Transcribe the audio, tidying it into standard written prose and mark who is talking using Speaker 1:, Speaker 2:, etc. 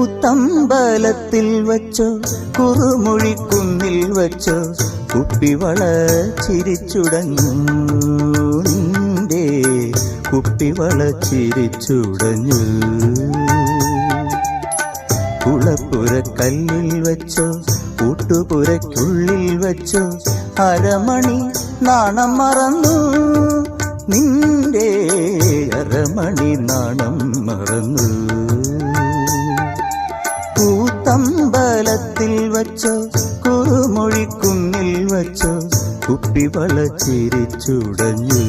Speaker 1: കൂത്തമ്പലത്തിൽ വച്ചോ കുറുമൊഴിക്കുന്നിൽ വച്ചോ കുപ്പിവള ചിരിച്ചുടഞ്ഞു നിന്റെ കുപ്പിവള ചിരിച്ചുടഞ്ഞു കുളപ്പുരക്കല്ലിൽ വച്ചോ കൂട്ടുപുരയ്ക്കുള്ളിൽ വച്ചോ അരമണി നാണം മറന്നു നിന്റെ അരമണി നാണം മറന്നു കൂത്തമ്പലത്തിൽ വച്ചോ കുറുമൊഴിക്കുന്നിൽ വച്ചോ കുപ്പിവള ചിരിച്ചുടഞ്ഞു